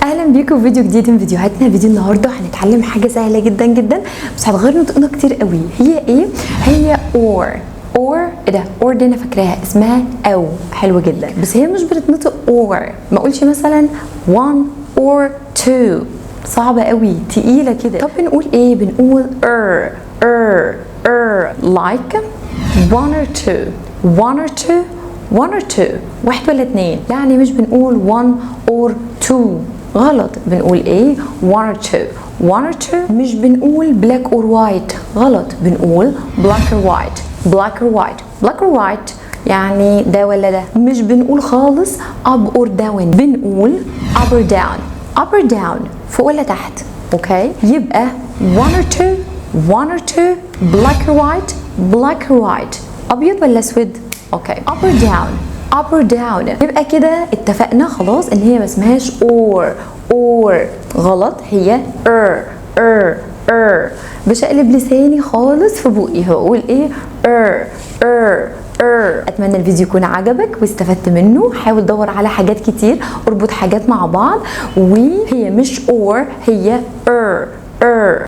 اهلا بيكم في فيديو جديد من فيديوهاتنا. فيديو النهارده هنتعلم حاجه سهله جدا جدا بس هتغير نطقنا كتير قوي. هي ايه؟ هي or ايه ده؟ or دي انا فاكراها اسمها او. حلوه جدا بس هي مش بتتنطق or. ما اقولش مثلا one or two، صعبه قوي تقيله كده. طب بنقول ايه؟ بنقول like one or two واحد ولا اتنين. يعني مش بنقول one or two، غلط. بنقول ايه؟ one or two. مش بنقول black or white، غلط. بنقول black or white يعني ده ولا ده. مش بنقول خالص up or down، بنقول up or down، فوق ولا تحت. اوكي، يبقى one or two black or white، ابيض ولا اسود. اوكي، up or down. يبقى كده اتفقنا خلاص ان هي ما اسمهاش or، غلط. هي بشقلب لساني خالص في بوقي هقول ايه؟ اتمنى الفيديو يكون عجبك واستفدت منه. حاول دور على حاجات كتير، اربط حاجات مع بعض، وهي مش or، هي